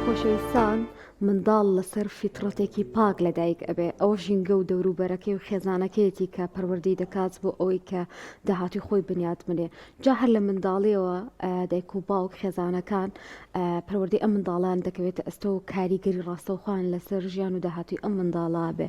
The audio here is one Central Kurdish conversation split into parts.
خۆشەویستان منداڵ لەسەر فیترەتێکی پاک لەدایک ئەبێ ئەو ژینگە و دەوروبەرەکەی و خێزانەکەیەتی کە پەروەردەی دەکات بۆ ئەوەی کە داهاتی خۆی بنیاد منێ جا هەر لە منداڵیەوە دایک و باوک خێزانەکان پەروەردەی ئەم منداڵان دەکەوێتە ئەستۆ و کاریگەری ڕاستەوخۆیان لەسەر ژیان و داهاتوی ئەم منداڵا بێ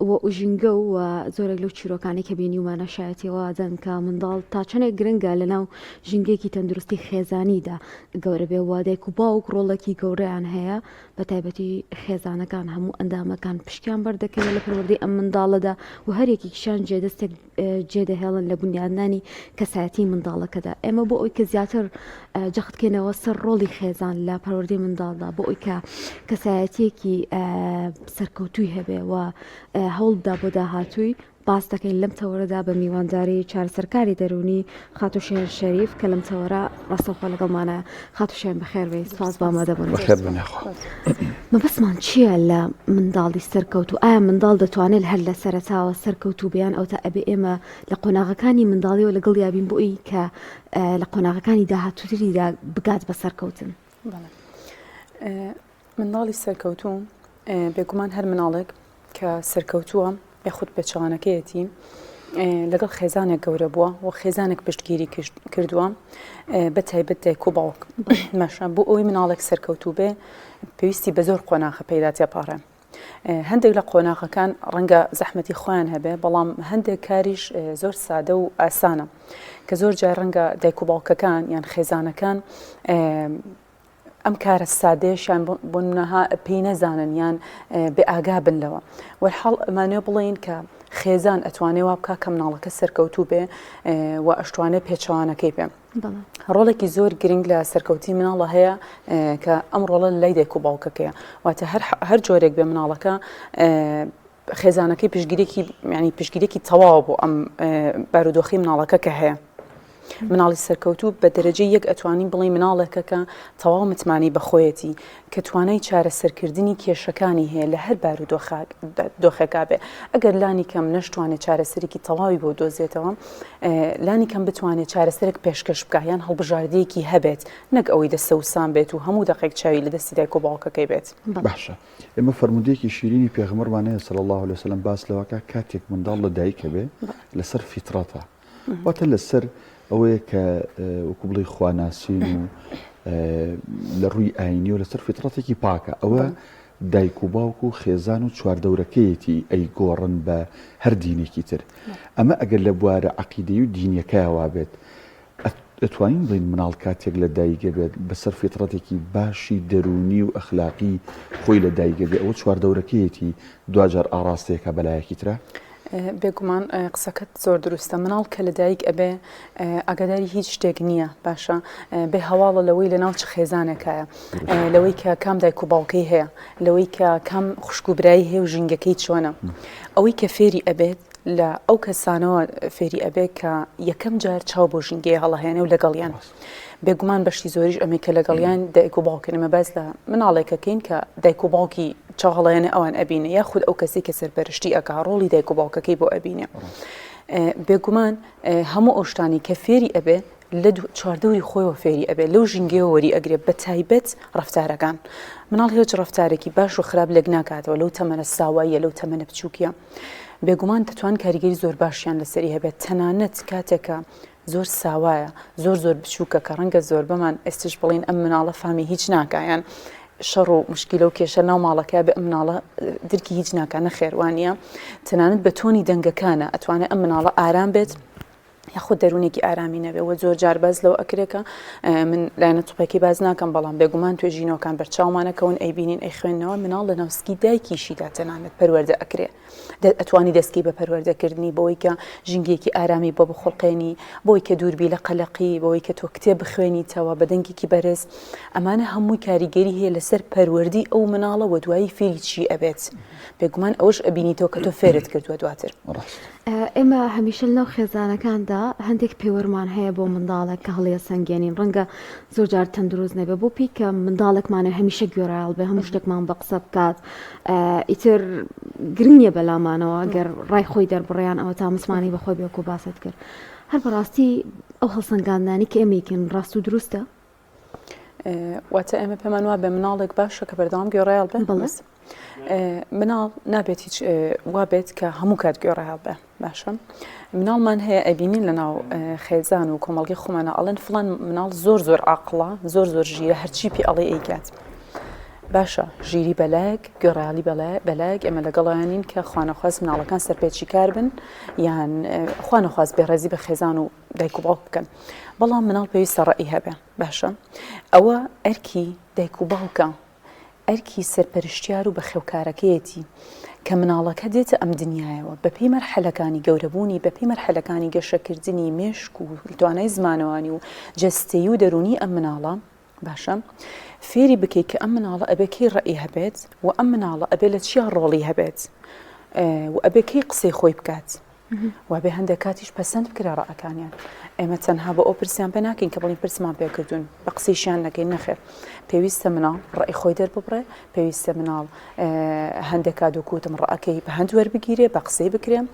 و ژینگە و زۆرێک لەو چیرۆکانی کە بینیومانە شایەتەوە دەن کە منداڵ تا چەندێک گرنگە لەناو ژینگەیەکی تەندروستی خێزانیدا گەورە بێ و دایک و باوک ڕۆڵێکی گەورەیان هەیە بە تایبەتی خێزانەکان هەموو ئەندامەکان پشتیان بەردەکەوێت لە پەروەردەی ئەم منداڵەدا و هەرێکیشان جێدەستێک جێدەهێڵن لە بنیادنانی کەسایەتی منداڵەکەدا ئێمە بۆ ئەوی کە زیاتر جەختکەینەوە سەر ڕۆڵی خێزان لە پەروەردەی منداڵدا بۆ ئەوی کە کەسایەتیەکی سەرکەوتووی هەبێ و هەوڵدا بۆ داهاتووی باس دەکەین لەم تەوەرەدا بە میوانداری چارەسەرکاری دەرونی خاتوشێن شەریف کە لەم تەوەرە ڕاستەوخۆ لەگەڵمانە خاتوشێن بەخێربێ سپاس بە ئامادەبوون مەبەستمان چییە لە منداڵی سەرکەوتو ئایا منداڵ دەتوانێت هەر لە سەرەتاوە سەرکەوتو بیان ئەو تا ئەبێ ئێمە لە قۆناغەکانی منداڵیەوە لەگەڵ یابین بۆ ئەوی کە لە قۆناغەکانی داهاتووتریدا بگات بە سەرکەوتن منداڵی سەرکەوتوو بێگومان هەر مناڵێک کە سەرکەوتووە یاخود پێچەوانەکەیەتی لەگەڵ خێزانێک گەورە بووە و خێزانێک پشتگیری کردووە بە تایبەت دایک و باوک ماشە بۆ ئەوی مناڵێک سەرکەوتوو بێ پێویستی بە زۆر قۆناغە پەیدا تێپاڕێ هەندێک لە قۆناغەکان ڕەنگە زەحمەتی خۆیان هەبێ بەڵام هەندێک کاریش زۆر سادە و ئاسانە کە زۆر جار ڕەنگە دایک و باوکەکان یان خێزانەکان ئەم کارە سادێشیان بۆ نەها پێی نەزانن یان بێ ئاگا بنەوە وەرحاڵ ئەمانێ بڵێن کە خێزان ئەتوانێ وا بکە کە مناڵەکە سەرکەوتوو بێ و ئەشتوانێ پێچەوانەکەی بێ ڕۆڵێکی زۆر گرنگ لە سەرکەوتی مناڵە هەیە کە ئەم ڕۆڵە لای دایک و باوکەکەیە واتە هەر جۆرێک بێ مناڵەکە خێزانەکەی پشگیرێکی تەواو بۆ ئەم بارودۆخی مناڵەکە کە هەیە مناڵی سەرکەوتوو بە دەرەجەی یەک ئەتوانین بڵێ مناڵێکە کە تەواو متمانی بەخۆیەتی کە توانای چارەسەرکردنی کێشەکانی هەیە لە هەر بارودۆخێکا بێ ئەگەر لانی کەم نەشتوانێت چارەسەرێکی تەواوی بۆ دۆزێتەوە لانی کەم بتوانێت چارەسەرێک پێشکەش بکە یان هەڵبژاردەیەکی هەبێت نەک ئەوەی دەسەوسان بێت و هەموو دەقێک چاوی لە دەستی دایک و باوکەکەی بێت باشە ئێمە فەرمودەیەکی شیرینی پێغەمبەرمانەیە صلی الله علیه وسلم باس لەوەکە کاتێک منداڵ لە دایکە بێ لەسەر فیترەتە واتە لەسەر ئەوەیە کە وەکو بڵێ خواناسین و لە ڕووی ئاینی و لەسەر فیترەتێکی پاکە ئەوە دایک و باوک و خێزان و چواردەورەکەیەتی ئەی گۆڕن بە هەر دینێکی تر ئەمە ئەگەر لە بوارە عەقیدەی و دینیەکەیەوا بێت دەتوانین بڵین مناڵ کاتێک لە دایکە بێت بەسەر فیترەتێکی باشی دەرونی و ئەخلاقی خۆی لە دایکە بێت ئەوە چواردەورەکەیەتی دوجار ئاڕاستەیەکە بەلایەکی ترە بێگومان قسەکەت زۆر دروستە مناڵ کە لە دایک ئەبێ ئاگاداری هیچ شتێک نییە باشە بێ هەواڵە لەوەی لە ناو چ خێزانێکایە لەوەی کە کام دایک و باوکەی هەیە لەوەی کە کام خوشکوبرایی هەیە و ژینگەکەی چۆنە ئەوەی کە فێری ئەبێت لە ئەو کەسانەوە فێری ئەبێت کە یەکەم جار چاو بۆ ژینگەی هەڵەهێنێ و لەگەڵیان بێگومان بەشی زۆریش ئەمە کە لەگەڵیان دایک و باوکەنەمە باز لە مناڵێکەکەین کە دایک و باوکی چاهڵەیەنە ئەوان ئەبینە یاخود ئەو کەسی کە سەرپەرشتی ئەکا ڕۆڵی دایک و باوکەکەی بۆ ئەبینێ بێگومان هەموو ئەوشتانی کە فێری ئەبێ لە چواردەوری خۆیەوە فێری ئەبێ لەو ژینگەیە وەری ئەگرێت بە تایبەت ڕەفتارەکان مناڵ هیچ ڕەفتارێکی باش و خراپ لەک ناکاتەوە لەو تەمەنە ساواییە لەو تەمەنە بچووکیە بێگومان دەتوان کاریگەری زۆر باشیان لەسەری هەبێت تەنانەت کاتێکە زۆر ساوایە زۆر بچووکە کە ڕەنگە زۆر بەمان ئێستش بڵین ئەم مناڵە فامی هیچ ناکایان شەڕ و مشکیلە و کێشە ناو ماڵەکە بە ئەم مناڵە درکی هیچ ناکانە خێوانە تەنانەت بە تۆنی دەنگەکانە ئەتوانێت ئەم مناڵە ئارام بێت یاخود دەرونێکی ئارامی نەبێ و زۆر جار باز لەو ئەکرێکە من لایەنە توپێکی باز ناکەم بەڵام بێگومان توێژینەوەکان بەرچاومانەکەون ئەیبینین ئەی خوێندنەوە مناڵ لە ناوسکی دایکیشیدا تەنانەت پەروەردە ئەکرێ ئەتوانی دەستکی بە پەروەردەکردنی بۆی کە ژینگەیەکی ئارامی بۆ بخۆڵقێنی بۆی کە دووربی لە قەلەقی بۆی کە تۆ کتێب بخوێنیتەوە بە دەنگێکی بەرز ئەمانە هەمووی کاریگەری هەیە لەسەر پەروەردی ئەو مناڵە و دوایی فێری چی ئەبێت بێگومان ئەوش ئەبینیتەوە کە تۆ فێرت کردووە دواتر ئێمە هەمیشە لەو خێزانەکاندا هەندێک پێوەرمان هەیە بۆ منداڵێک کە هەڵەیە سەنگێنین ڕەنگە زۆر جار تەندروست نەبێ بۆ پیکە منداڵێکمانە هەمیشە گوێڕایڵ بێ هەموو شتێکمان بە قسە بکات ئیتر گرنگە بەلامانەوە گەر ڕای خۆی دەربڕیان ئەوە تا مسمانی بەخۆی بێکو باست کرد هەر بەڕاستی ئەو هەڵسەنگاندانی کە ئێمەیەکن ڕاست و دروستە واتە ئێمە پێمان وابێ مناڵێک باشە کە بەردەوام گوێڕایال بێ بەڵێ. بەس مناڵ نابێت هیچ وابێت کە هەموو کات گوێڕایال بێ باشە مناڵمان هەیە ئەبینین لە ناو خێزان و کۆمەڵگی خۆمانە ئەڵێن فڵان مناڵ زۆر عاقڵە زۆر ژیرە هەرچی پێ ئەڵێ ئەیکات باشە ژیری بەلایەک گوێڕایالی بەلایەک ئێمە لەگەڵیانین کە خوانەخواست مناڵەکان سەرپێچی کار بن یان خوانەخواست بێڕێزی بە خێزان و دایک و باوک بکەن بەڵام مناڵ پێویستە ڕەئی هەبێ باشە ئەوە ئەرکی دایک و باوکە ئەرکی سەرپەرشتیار و بەخێوکارەکەیەتی کە مناڵەکە دێتە ئەم دنیایەوە بەپێی مەرحەلەکانی گەورەبوونی بەپێی مەرحەلەکانی گەشەکردنی مێشک و توانای زمانەوانی و جەستەیی و دەرونی ئەم مناڵە باشە فێری بکەیت کە ئەم مناڵە ئەبێکی ڕەئی هەبێت و ئەم مناڵە ئەبێ لە چیا ڕۆڵی هەبێت و ئەبێکی قسەی خۆی بکات وابێ هەندێک کاتیش پەسەند بکرا ڕەئەکانیان ئێمە تەنها بە ئەو پرسیان پێ ناکەین کە بڵین پرسمان پێکردوون بە قسەیشیان نەکەین نەخێر پێویستە مناڵ ڕەئی خۆی دەرببڕێ پێویستە مناڵ هەندێک کادوکوتم ڕەئەکەی بە هەند وەربگیرێ بە قسەی بکرێم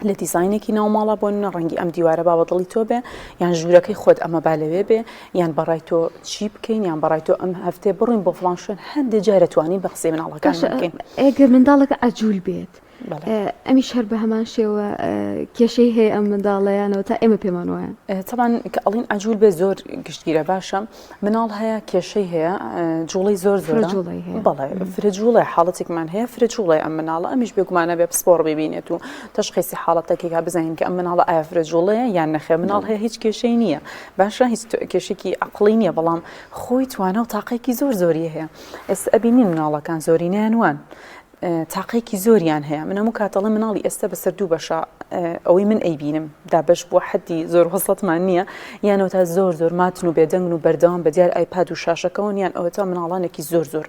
لە دیزاینێکی ناوماڵە بۆ نە ڕەنگی ئەم دیوارە با بەدڵی تۆ بێ یان ژوورەکەی خۆت ئەمە با لەوێ بێ یان بەڕای تۆ چی بکەین یان بەڕای تۆ ئەم هەفتێ بڕین بۆ فڵان شوێن هەندێک جارە توانین بە قسەی مناڵەکان بکەین ئەگەر منداڵەکە ئەجوول بێت ئەمیش هەر بە هەمان شێوە کێشەی هەیە ئەم منداڵەیانەوە تا ئێمە پێمان وایە تەمان کە ئەڵین ئەجوول بێ زۆر گشتگیرە باشە مناڵ هەیە کێشەی هەیە جوڵی زۆر بەڵێ فرجوڵی حاڵەتێکمان هەیە فرجوڵی ئەم مناڵە ئەمیش بێگومانە بێ پسپۆڕ ببینێت و تەشخیصی حاڵەتێکێکا بزانین کە ئەم مناڵە ئایا فرجوڵەیە یان نەخێ مناڵ هەیە هیچ کێشەی نییە باشە هیچ کێشێکی عەقڵی نییە بەڵام خۆی توانە و تاقێکی زۆری هەیە ئێستا ئەبینین مناڵەکان زۆرینیان وان تاقێکی زۆریان هەیە من هەموو کاتەڵە مناڵی ئێستا بەسەر دوو بەشە ئەوەی من ئەیبینم دا بەش بۆ حەدی زۆر وەسڵەتمان نییە یانەوە تا زۆر ماتن و بێدەنگ و بەردەوام بە دیار ئایپاد و شاشەکەون یان ئەوە تا مناڵانێکی زۆر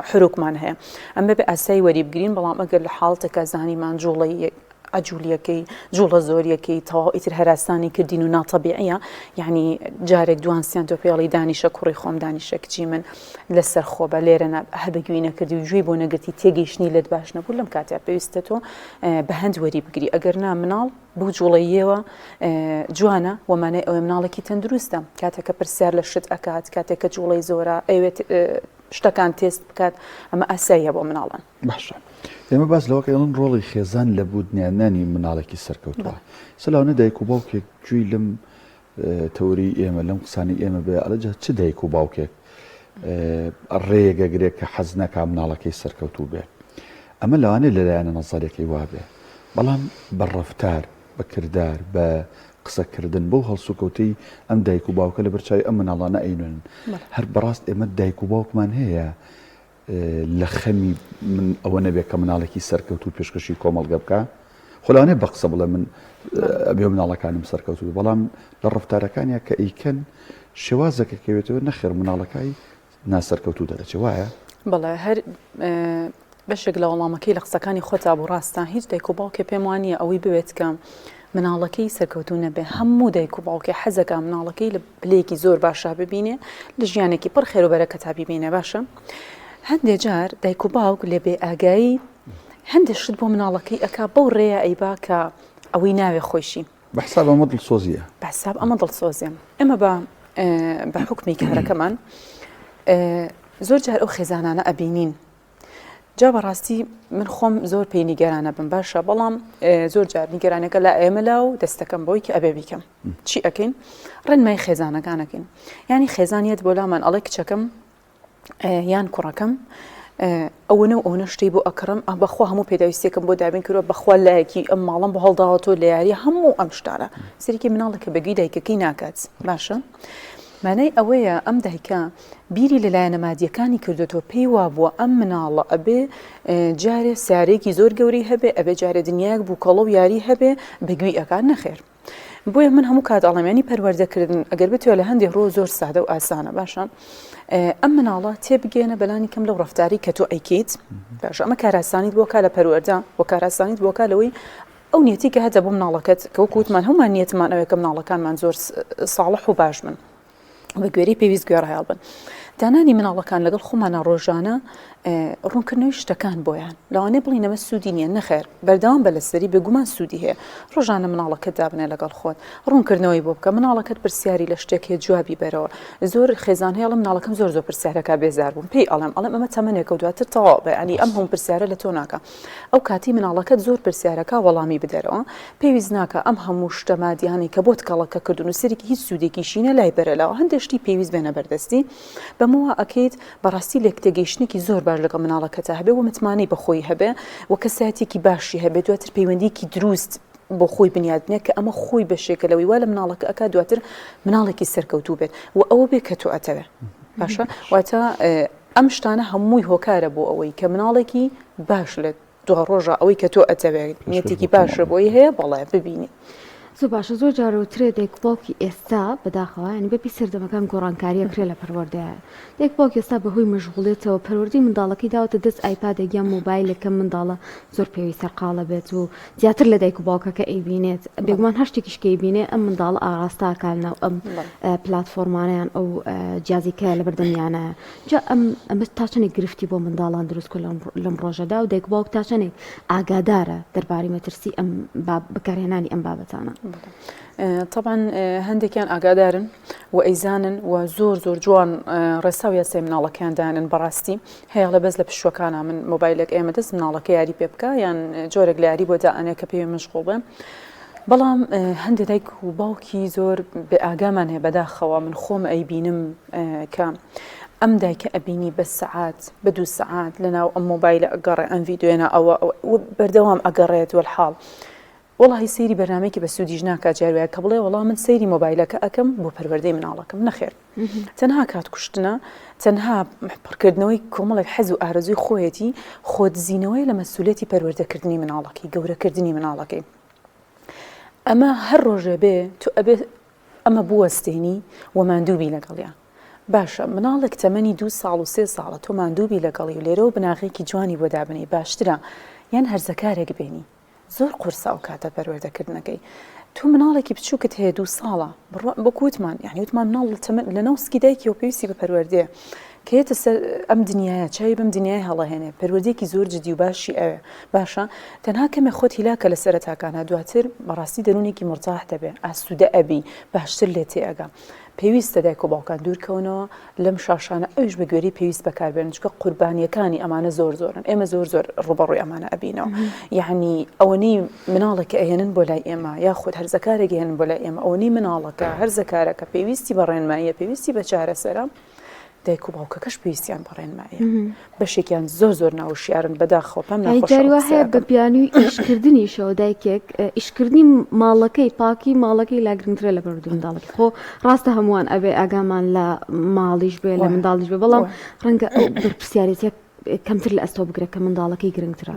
حروکمان هەیە ئەم بێ ئاسایی وەری بگرین بەڵام ئەگەر لە حاڵتێکە زانیمان جوڵی ئەجوولیەکەی جوڵە زۆریەکەی تەواو ئیتر هەراسانی کردین و ناتەبیعیە یعنی جارێک دوانسیان تۆ پێڵی دانیشە کوڕی خۆم دانیشە کچی من لەسەر خۆ بە لێرە هەبگوی نەکردی و گوێی بۆ نەگرتی تێگەیشتنی لێت باش نەبوو لەم کاتیا پێویستە تۆ بە هەند وەری بگری ئەگەر نا مناڵ بوو جوڵەیەوە جوانە وەمانەی ئەوێ مناڵێکی تەندروستە کاتێکە پرسیار لە شت ئەکات کاتێکە جوڵەی زۆرە ئەوێت شتەکان تێست بکات ئەمە ئاساییە بۆ مناڵان باشە ئێمە باس لەوەکە ئەڵن ڕۆڵی خێزان لە بودنیانانی مناڵێکی سەرکەوتووە سەلاونە دایک و باوکێک گوێی لەم تەوری ئێمە لەم قسانی ئێمە بێ ئەڵەجا چ دایک و باوکێک ڕێگەگرێت کە حەز نەکا مناڵەکەی سەرکەوتوو بێ ئەمە لەوانەیە لەلایەنە نەزارێکی وابێ بەڵام بە ڕەفتار بە کردار بە قسەکردن بۆ هەڵسوکەوتەی ئەم دایک و باوکە لە بەرچاوی ئەم مناڵانە ئەینێن هەر بەڕاست ئێمە دایک و باوکمان هەیە لە خەمی من ئەوە نەبێت کە مناڵێکی سەرکەوتوو پێشکەشی کۆمەڵگە بکە خۆلانێ بە قسە بڵێ من ئەبێ مناڵەکانم سەرکەوتوو بەڵام لە ڕەفتارەکانیە کە ئەیکەن شێوازەکەکەوێتەوە نەخێر مناڵەکەی ناسەرکەوتوو دەرەچێ وایە بەڵێ هەر بەشێک لە وەڵامەکەی لە قسەکانی خۆتا بۆ ڕاستان هیچ دایک و باوکێ پێم وانییە ئەوەی بوێت کە مناڵەکەی سەرکەوتوو نەبێ هەموو دایک و باوکێ حەزەکە مناڵەکەی لە بلەیەکی زۆر باشا ببینێ لە ژیانێکی پڕ خێر و بەرەکەتا ببینێ باشە هەندێک جار دایک و باوک لێ بێ ئاگایی هەندێک شت بۆ مناڵەکەی ئەکا بەو ڕێیە ئەیبا کە ئەوەی ناوێ خۆشی بەحساب ئەمە دڵسۆزیە بەحساب ئەمە دڵسۆزیە ئێمە بە حکمی کارەکەمان زۆر جار ئەو خێزانانە ئەبینین جا بەڕاستی من خۆم زۆر پێی نیگەرانە بم باشە بەڵام زۆر جار نیگەرانەکە لە ئێمە لا و دەستەکەم بۆی کە ئەبێ بیکەم چی ئەکەین ڕێنمای خێزانەکانەکەین ینی خێزانیت بۆ لامان ئەڵێ کچەکەم یان کوڕەکەم ئەوەنە و ئەوە شتەی بۆ ئەکڕم بەخوا هەموو پێداویستێکم بۆ دابین کردوە بەخوا لایەکی ئەم ماڵم بە هەڵداوەتۆ لە یاری هەموو ئەم شتانە سەرکی مناڵێکە بەگوی دایکەکەی ناکات باشە مانای ئەوەیە ئەم دایکە بیری لەلایەنە مادیەکانی کردوێتەوە پێی وا بووە ئەم مناڵە ئەبێ جارێ سیارێکی زۆر گەوری هەبێ ئەبێ جارێ دنیاک بوو کەڵە و یاری هەبێ بەگوی ئەکان نەخێر بۆیە من هەموو کات ئەڵەمانی پەروەردەکردن ئەگەر بتوێت لە هەندێک ڕۆ زۆر سادە و ئاسانە باشە ئەم مناڵە تێبگەێنە بەلانی کەم لەو ڕەفتاری کە تۆ ئەیکیت باشە ئەمە کاراسانیت بۆ کا لە پەروەردە بۆ کاراسانیت بۆ کا لەوەی ئەو نیەتی کە هەتا بۆ مناڵەکەت کە وەکوتمان هەمومان نیەتمان ئەوەیە کە مناڵەکانمان زۆر ساڵح و باش من بە گوێرەی پێویست گوێڕایال بن دانانی مناڵەکان لەگەڵ خۆمانە ڕۆژانە ڕوونکردنەوەی شتەکان بۆیان لەوانەیە بڵین ئەمە سوودی نییە نەخێر بەردەوام بە لەسەری بێگومان سوودی هەیە ڕۆژانە مناڵەکەت دابنێ لەگەڵ خۆت ڕوونکردنەوەی بۆ بکە مناڵەکەت پرسیاری لە شتێک هەیە جوابی بەرەوە زۆر خێزان هەیە مناڵەکەم زۆر پرسیارەکە بێزار بووم پێی ئەڵێم ئەمە تەمەنێکە و دواتر تەواو بێ ئەنی ئەم هەموو پرسیارە لە تۆ ناکە ئەو کاتی مناڵەکەت زۆر پرسیارەکە وەڵامی بدەرەوە پێویست ناکە ئەم هەموو شتە مادیانی کە بۆت کەڵەکە کردون و سەرێکی هیچ سوودێکیشینە لای بەرەلاوە هەندێک شتی پێویست بێنە بەردەستی بەمەوە ئەکەیت بەڕاستی لێک تێگەیشتنێکی زۆر باش لەگەڵ مناڵەکەتە هەبێ و متمانەی بەخۆی هەبێ و کەسایەتێکی باشی هەبێت دواتر پەیوەندیکی دروست بۆ خۆی بنیادنیە کە ئەمە خۆی بەشێکەلەوەی وا لە مناڵەکە ئەکا دواتر مناڵێکی سەرکەوتوو بێت و ئەوە بێ کە تۆ ئەتەوێ باشە واتە ئەم شتانە هەمووی هۆکارە بۆ ئەوەی کە مناڵێکی باش لێت دو ڕۆژە ئەوەی کە تۆ ئەتەوێت نیەتێکی باشە بۆی هەیە بەڵێ ببینی زۆر باشە زۆر جارەوترێ دایکباوکی ئێستا بەداخەوە ینی بەپی سەردەمەکان گۆڕانکاریە کرێ لە پەروەردەیە دایکباوک ئێستا بەهۆی مەشغوڵێتەوە پەروەردەی منداڵەکەی داوەتە دەست ئایپادێک یان مۆبایلێکە منداڵە زۆر پێویست سەرقاڵە بێت و زیاتر لە دایک و باوکەکە ئەیبینێت بێگومان هەر شتێکیش کە ئەیبینێ ئەم منداڵە ئاراستاکانە و ئەم پلاتفۆرمانیان ئەو جیازیکە لە بەردەمیانە جا ئەمە تا چەندێک گرفتی بۆ منداڵان دروست کرد لەم ڕۆژەدا و دایک و باوک تا چەندێک ئاگادارە دەربارەی مەترسی ئەم بەکارهێنانی ئەم بابەتانە طبعا هەندێکیان ئاگادارن و ئەیزانن و زۆر جوان ڕێسا و یاسای مناڵەکەیان دانن بەڕاستی هەیە لە بەس لە پشوەکانە من مۆبایلێک ئێمە دەست مناڵەکە یاری پێ بکە یان جۆرێک لە یاری بۆ دائانەیە کە پێوی مشغوڵ بێ بەڵام هەندێک دایک و باوکی زۆر بێ ئاگامان هەیە بەداخەوە من خۆم ئەیبینم کە ئەم دایکە ئەبینی بە سەعات بە 2 سەعات لەناو ئەم مۆبایلە ئەگەڕێ ئەم ڤیددیۆێنە ئەوە بەردەوام ئەگەڕێت وەحاڵ وڵی سەیری بەرنامێکی بە سوودیش ناکات جاروایە کە بڵێ وەڵام من سەیری مۆبایلەکە ئەەکەم بۆ پەروەردەی مناڵەکەم نەخێر تەنها کات کوشتنە تەنها پڕکردنەوەی کۆمەڵێک حەز و ئارەزوی خۆیەتی خۆدزیینەوەی لە مەسئولێتی پەروەردەکردنی مناڵەکەی گەورەکردنی مناڵەکەی ئەمە هەر ڕۆژێ بێ تو ئەبێ ئەمە بوەستێنی و ماندووبی لەگەڵیان باشە مناڵێک تەمەنی 2 ساڵ و 3 ساڵە تۆ ماندووبی لەگەڵی و لێرەوە بناغێکی جوانی بۆ دابنی باشترە یان هەرزەکارێک بێنی زۆر قورسا و کاتە پەروەردەکردنەکەی تو مناڵێکی بچووکت هەیە 2 ساڵە بەکووتمان یعنی وتمان مناڵ لە ناوسکی دایکی و پێویستی بە پەروەردەیە کێتە سەر ئەم دنیاە چای بەم دنیای هەڵەهێنێ پەروەردەیەکی زۆر جدی و باشی ئەوێ باشە تەنها کەمێ خۆت هیلاکە لە سەرەتاکانە دواتر بەڕاستی دەرونێکی مرتاح دەبێ ئاسوودە ئەبی باشتر لێ تێئەگا پێویستە دایک و باوکان دوورکەونەوە لەم شاشانە ئەوش بە گوێری پێویست بەکاربێن چکە قوربانیەکانی ئەمانە زۆرن ئێمە زۆر ڕوبەڕووی ئەمانە ئەبینەوە یعنی ئەوەنی مناڵێکە ئەهێنن بۆ لای ئێمە یا خۆت هەرزەکارێک هێنن بۆ لای ئێمە ئەوەنی مناڵەکە هەرزەکارەکە پێویستی بە ڕێنماییە پێویستی بە چارەسەرە دایک و باوکەکەش پێویستیان بەڕێنمایە بەشێکیان زۆر ناوشیارن بەداخەوە پێم جاروە هەیە بە بیانووی ئیشکردنیشەوە دایکێک ئیشکردنی ماڵەکەی پاکی ماڵەکەی لاگرنگترە لە بەردوو منداڵەکە خۆ ڕاستە هەمووان ئەبێ ئاگامان لە ماڵیش بێ لە منداڵیش بێ بەڵام ڕەنگە ئەو بەرپرسیارەتێک کەمتر لە ئەستۆ بگرێت کە منداڵەکەی گرنگترە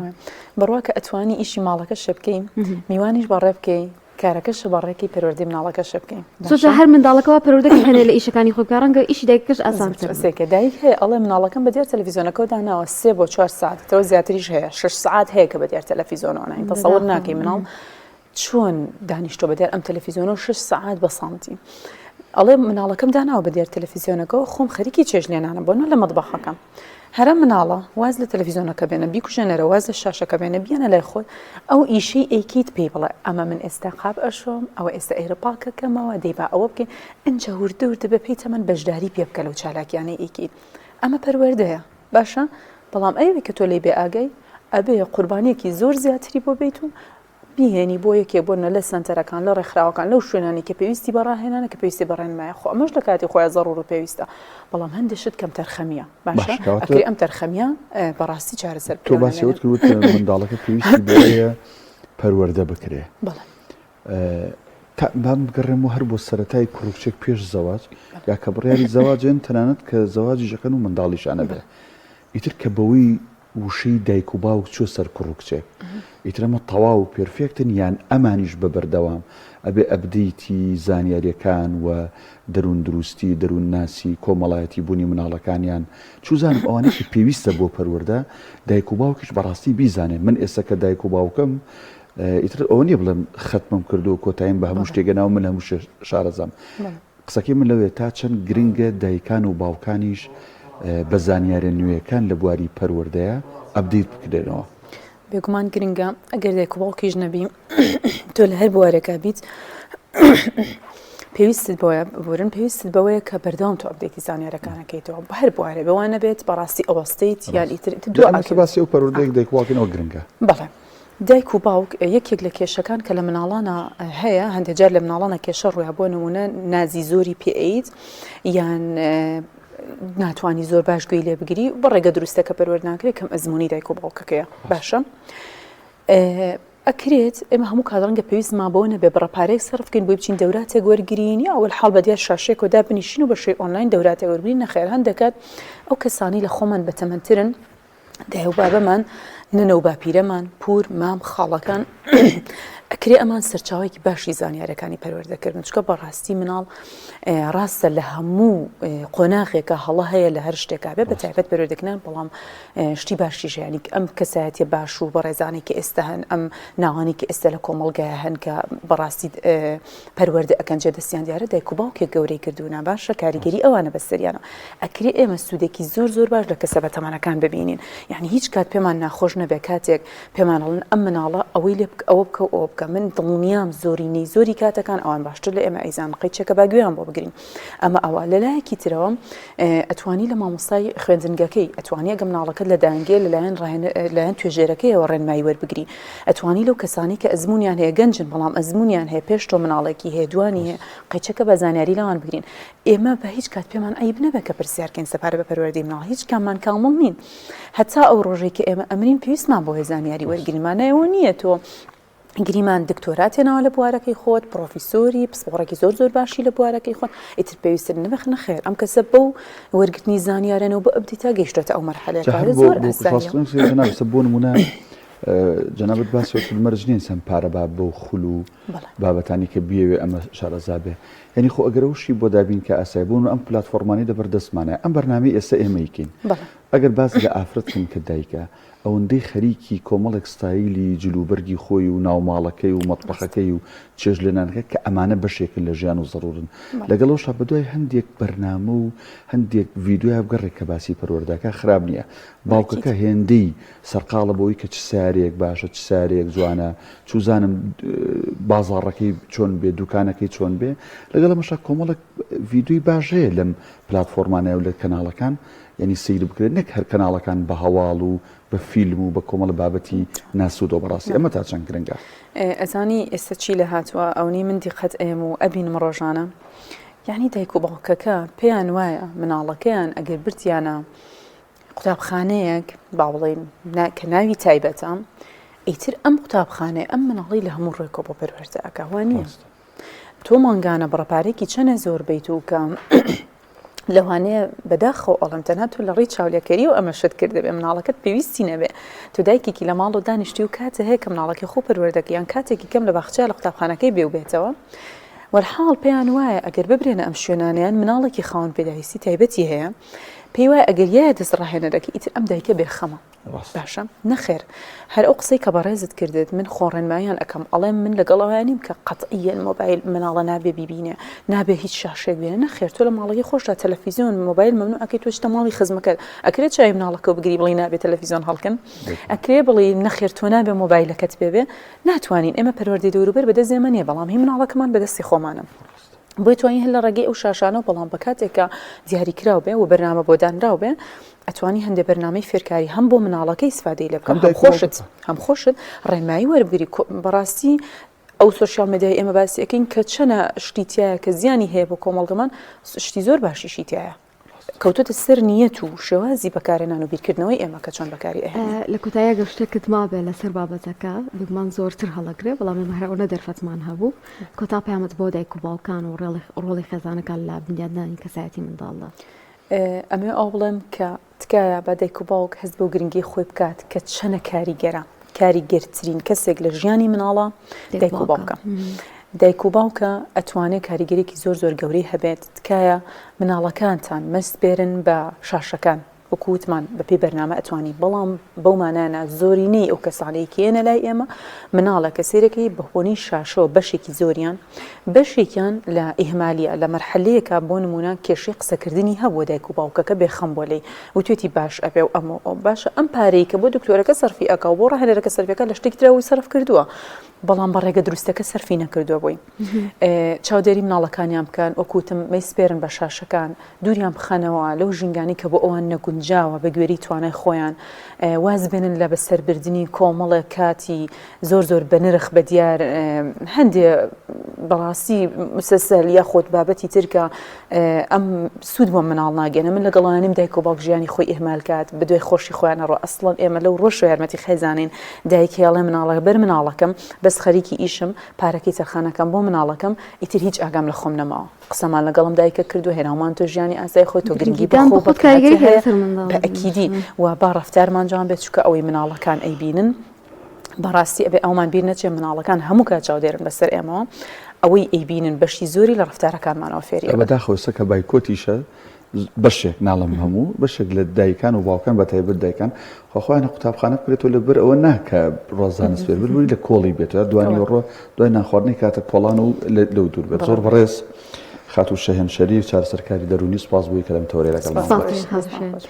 بڕوا کە ئەتوانی ئیشی ماڵەکە شەبکەین میوانیش بەڕێ بکەین کارەکەش بەڕێکی پەروەردەی مناڵەکە شەبکەین سۆ هەر منداڵەکەەوە پەروەردەکە هەنێ لە ئیشەکانی خۆ ڕەنگە ئیشی دایکەش ئاسانتر سێکە دایک هەیە ئەڵێ مناڵەکەم بەدیار تەلەڤیزیۆنەکەەوە داناوە 3 بۆ 4 ساعت تەوە زیاتریش هەیە 6 ساعت هەیە کە بەدیار تەلەڤیزیۆنەوە تەسەوور ناکەی مناڵ چۆن دانیشتۆ بەدیار ئەم تەلەڤیزیۆنە 6 ساعت بە سانتی ئەڵێ مناڵەکەم داناوە بەدیار تەلەڤیزیۆنەکەەوە خۆم خەریکی چێژلێنانە بۆنە لە مەطبەخەکەم هەرە مناڵە واز لە تەلەڤیزیۆنەکە بێنە بیکوژێنەرە واز لە شاشەکە بێنە بیانە لای خۆت ئەو ئیشەی ئەیکیت پێی بڵێ ئەمە من ئێستا قاب ئەشۆم ئەوە ئێستا ئێرەپاکەکەمەوە دەیبا ئەوە بکەین ئەنجە وردە بە پێی تەمەن بەشداری پێ بکە لەو چالاکیانەی ئەیکیت ئەمە پەروەردەیە باشە بەڵام ئەوەی کە تۆ لێ بێ ئاگەی ئەبێ قوربانیەکی زۆر زیاتری بۆ بیت و بیهێنی بۆ یەکێ بۆنە لە سنتەرەکان لە ڕێکخراوەکان لەو شوێنانی کە پێویستی بەڕاهێنانە کە پێویستی بەڕێنمایە خۆ ئەمەش لە کاتی خۆیان زەڕور و پێویستە بەڵام هەندێشت کەم تەرخەمیە باشە ئەکری ئەم تەرخەمیە بەڕاستی چارەسەر تۆ باسیەوت کردوت منداڵەکە پێویستی بۆیە پەروەردە بکرێ بام بگەڕێم و هەر بۆ سەرەتای کوڕکچێک پێش زەواج یا کە بڕیاری زەواجێن تەنانەت کە زەواجی ژەکەن و منداڵیشانە بێ ئیتر کە بەوەی وشەی دایک و باوک چۆ سەر کوڕکچێک ئیترەمە تەواو و پێرفێکتن یان ئەمانیش بە بەردەوام ئەبێ ئەبدەیتی زانیاریەکان و دەروون دروستی دەروون ناسی کۆمەڵایەتی بوونی مناڵەکانیان چوزانم ئەوانەی پێویستە بۆ پەروەردە دایک و باوکیش بەڕاستی بیزانێن من ئێستا کە دایک و باوکم ئیتر ئەوە نییە بڵێم خەتمم کردو و کۆتاییم بە هەموو شتێگەناو من هەموو شارەزام قسەکەی من لەوێ تا چەند گرنگە دایکان و باوکانیش بە زانیارە نوێیەکان لە بواری پەروەردەیە ئەبدیت بکرێنەوە. بێگومان گرنگە ئەگەر دایک و باوکیش نەبی تۆ لە هەر بوارێکە بیت پێویستت بۆیە بورن پێویستت بەوەیە کە بەردەوام تۆ ئەبدێتی زانیارەکانەکەیتەوە بە هەر بوارێ بەوانە بێت بەڕاستی ئەوەستەیت یان ئیتر باسی و پەروەردەیەک دایکواکەنەوە گرنگە. بەڵێ دایک و باوک یەکێک لە کێشەکان کە لە مناڵانە هەیە هەندێک جار لە مناڵانە کێشە ڕوویا بۆ نمونە نازی زۆری پێئیت یان ناتوانانی زۆر باش گوێی لێ بگیری بە ڕێگە دروستە کە پەروەرد ناکرێت کەم ئەزمموی دایک و باوکەکەیە باشە ئەکرێت ئێمە هەموو کادڕەنگە پێویست مابەوە نەبێ بڕەپارێک سەرفکەین بۆی بچین دەوراتێک وەرگرین یا ئەوەل حاڵ بەدیار شاشێک و دابنیشین و بەشەی ئۆنلاین دەوراتێک وەرگرین نەخێر هەندێکات ئەو کەسانی لە خۆمان بەتەمەنترن دای و بابەمان نەنە و باپیرەمان پور مام خاڵەکان ئەکرێ ئەمان سەرچاوێکی باشی زانیارەکانی پەروەردەکردن چکە بەڕاستی مناڵ ڕاستە لە هەموو قۆناغێکە هەڵە هەیە لە هەر شتێکا بێ بە تایبەت پەروەردەکردن بەڵام شتی باشی ژیانی ئەم کەسایەتیە باش و بەڕێزانێکی ئێستا هەن ئەم ناوانێکی ئێستا لە کۆمەڵگایە هەن کە بەڕاستی پەروەردە ئەکەن جێ دەستیان دیارە دایک و باوکێک گەورەی کردوونە باشە کاریگەری ئەوانە بەسەریانە ئەکرێ ئێمە سوودێکی زۆر باش لە کەسە بەتەمەنەکان ببینین یعنی هیچ کات پێمان ناخۆش نەبێ کاتێک پێمانڵن ئەم مناڵە ئەوەی لێ ئەوە بکە ئەوە بکە من دڵنیام زۆری کاتەکان ئەوان باشتر لە ئێمە ئەیزان قەیچێکە باگوێیان بۆ بگرین ئەمە ئەوە لەلایەکی ترەوە ئەتوانی لە مامۆستای خوێندنگەکەی ئەتوانی ئەگەم مناڵەکەت لە دانگێ لەلایەن توێژێرەکەیەوە ڕێنمایی وەربگری ئەتوانی لەو کەسانی کە ئەزممویان هەیە گەنجن بەڵام ئەزممویان هەیە پێش تۆ مناڵێکی هێدوانی هەیە قەیچەکە بە زانیاری لەوان بگرین ئێمە بە هیچ کات پێمان ئەیب نەبێ کە پرسیارکەین سەپارە بە پەروەردەی مناڵ هیچ کاممان کامڵ نین هەتا ئەو ڕۆژێک کە ئێمە ئەمرین پێویستمان بۆ هێ زانیاری وەرگریمانایەوە نییە تۆ گریمان دکتۆراتێنەوە لە بوارەکەی خۆت پرۆفیسۆری پسپۆڕێکی زۆر باشی لە بوارەکەی خۆت ئیتر پێویستن نەبخ نەخێر ئەم کەسە بەو وەرگرتنی زانیارەنەوە بە ئەبدی تا گەیشتێتە ئەو مەرحەلەیە زۆر بۆ نمونە جەنابەت باسی مەرج نین سەم پارە با بەو خول و بابەتانی کە بیەوێ ئەمە شارەزابێ یعنی خۆ ئەگەرەوشی بۆ دابین کە ئاسایبوون و ئەم پلتفۆرمانی دەبەردەستمانە ئەم بەرنامەی ئێستا ئێمەیکەین ئەگەر باس لە ئافرەتکن کە دایکە ئەوەندەی خەریکی کۆمەڵێک ستایلی جلوبەرگی خۆی و ناوماڵەکەی و مەطبەخەکەی و چێژ لێنانەکە کە ئەمانە بەشێکن لە ژیان و زەڕورن لەگەڵەوەشا بەدوای هەندێک بەرنامە و هەندێک ڤیددیویا بگەڕێک کە باسی پەروەردەکە خراپ نییە باوکەکە هێندەی سەرقاڵە بۆی کە چ سارێک باشە چ سارێک جوانە چوزانم بازاڕەکەی چۆن بێ دوکانەکەی چۆن بێ لەگەڵەمەشا کۆمەڵک ڤیددیوی باشەیە لەم پلتفۆرمانە و لە کەناڵەکان یعنی سیر بکرێت نەک هەر کەناڵەکان بە هەواڵ و بە فیلم و بە کۆمەڵ بابەتی ناسوود و بەڕاستی ئەمە تا چەند گرنگە ئەزانی ئێستا چی لە هاتووە ئەوەی من دیقەت ئێم و ئەبینم ڕۆژانە یعنی دایک و باوکەکە پێیان وایە مناڵەکەیان ئەگەر برتیانە قوتابخانەیەک با بڵێن کە ناوی تایبەتە ئیتر ئەم قوتابخانەیە ئەم مناڵی لە هەموو ڕێکۆ بۆ پەروەردەکە وان نییە تۆ مانگانە بڕەپارێکی چەنە زۆر بیت و کە لەوانەیە بەداخەوە ئەڵم تەنها تۆ لە ڕێی چاولێکەری و ئەمە شت کرد دەبێ مناڵەکەت پێویستی نەبێ تۆ دایکێکی لە ماڵ و دانیشتی و کاتە هەیە کە مناڵەکەی خۆ پەروەردەکەیان کاتێکی کەم لە باخچە لە قوتابخانەکەی بێ و بێتەوە وەرحاڵ پێیان وایە ئەگەر ببرێنە ئەم شوێنانیان مناڵێکی خاوەن پێداویستی تایبەتی هەیە پێی وایە ئەگەر یایە دەست ڕاهێنەرەکە ئیتر ئەم دایکە بێخەمە باشە نەخێر هەر ئەو قسەی کە بەڕێزت کردت من خۆڕێنمایان ئەەکەم ئەڵێم من لەگەڵەوەیانیم کە قەتعیەن مۆبایل مناڵە نابێ بیبینێ نابێ هیچ شاشێک بێنە نەخێر تۆ لە ماڵەکەی خۆشتا تەلەڤیزیۆن مۆبایل مەمنوع ئەکەی تۆشتە ماڵی خزمەکەت ئەکرێت چای مناڵەکە بگری بڵی نابێت تەلەڤیزیۆن هەڵکن ئەکرێ بڵی نەخێر تۆ نابێ مۆبایلەکەت بێ ناتوانین ئێمە پەروەردەی دەوروبەر بەدەست ئێمە نییە بەڵام هی مناڵەکەمان بەدەستی خۆمانە بۆی توانین هەر لە ڕێگەی ئەو شاشانەوە بەڵام بە کاتێکە دیاریکراو بێ و بەرنامە بۆ دانراو بێ ئەتوانی هەندێک بەرنامەی فێرکاری هەم بۆ مناڵەکەی ئیسفادەی لێ بکەم هەم خۆشت ڕێنمایی وەربگری بەڕاستی ئەو سوۆشیال مێدیای ئێمە باسیەکەین کە چەنە شتیتیایە کە زیانی هەیە بۆ کۆمەڵگەمان شتی زۆر باشی شیتایە کەوتۆتە سەر نیەت و شێوازی بەکارێنان و بیرکردنەوەی ئێمە کە چۆن بەکاری ئەهێنین لە کۆتاییە گەشتێکت مابێ لەسەر بابەتەکە بگومان زۆرتر هەڵەگرێ بەڵام هەرەوە دەرفەتمان هەبوو کۆتا پامەت بۆ دایک و باوکان و ڕۆڵی خێزانەکان لە بنیادنانی کەسایەتی منداڵە ئەمێ ئەو بڵێم کە تکایە بە دایک و باوک هەست بە گرنگی خۆی بکات کە چەنە کاریگەرە کاریگەرترین کەسێک لە ژیانی مناڵە دایک و باوکە دایک و باوکە ئەتوانێت کاریگەرێکی زۆر گەورەی هەبێت تکایە مناڵەکانتان مەست بێرن بە شاشەکان وەکووتمان بەپێ بەرنامە ئەتوانی بەڵام بەومانانە زۆرینەی ئەو کەسانەی کێنە لای ئێمە مناڵە کە سێرەکەی بەهۆنی شاشەوە بەشێکی زۆریان بەشێکیان لە ئیهمالیە لە مەرحەلەیەکە بۆ نمونە کێشەی قسەکردنی هەبوو دایک و باوکەکە بێخەم بۆ لێی وتوێتی باش ئەبێ و ئەمە باشە ئەم پارەی کە بۆ دکتۆرەکە سەرفی ئەکا و بۆ ڕاهێنەرەکە سەرفەکە لە شتێک تراوی سەرف کردووە بەڵام بە ڕێگە دروستەکە سەرفی نەکردووە بووی چاودێری مناڵەکانیان بکەن وەکوتم مەیسپێرن بە شاشەکان دووریان بخەنەوە لەو ژنگانی کە بۆ ئەوان نەگونجاوە بە گوێری توانای خۆیان واز بێنن لە بەسەربردننی کۆمەڵە کاتی زۆر بە نرخ بە دیار هەندێ بەڕاستی مسەسەل یا خۆت بابەتی ترکە ئەم سوود بۆ مناڵ ناگەنە من لەگەڵانیم دایک و باوک ژیانی خۆی ئێهمال کات بەدوێ خۆشی خۆیانەڕۆ ئەسڵەن ئێمە لەو ڕۆژ و یارمەتی خێزانین دایکێڵێ مناڵە بەر مناڵەکەم بەس خەریکی ئیشم پارەکەی تەرخانەکەم بۆ مناڵەکەم ئیتر هیچ ئاگام لە خۆم نەماوە قسەمان لەگەڵم دایکە کردو هێناومان تۆ ژیانی ئاسای خۆی تۆ گرنگی بەخۆ بەئەکیدی و با ڕەفتارمان جوان بێت چکە ئەوەی مناڵەکان ئەیبینن بەڕاستی ئەبێ ئەومان بیر نەچێ مناڵەکان هەموو کات چاودێرن بەسەر ئێمەوە ئەوەی ئەیبینن بەشی زۆری لە ڕەفتارەکانمانەوە فێری بەداخەوەسە کە بایکۆتیشە بەشێک ناڵم هەموو بەشێک لە دایکان و باوکان بە تایبەت دایکان خۆخوایانە قوتابخانە بکرێتەوە لەبەر ئەوە ناکە ڕۆزانە سوێر ببووی لە کۆڵی بێتەوە دوانی ڕۆ دوای ناخواردنی کاتە پۆڵان و لەو دوور بێت زۆر بەڕێز خاتو شەهێن شەریف چارەسەرکاری دەرونی سپاس بووی کە لەم تەورێ لەگەڵمان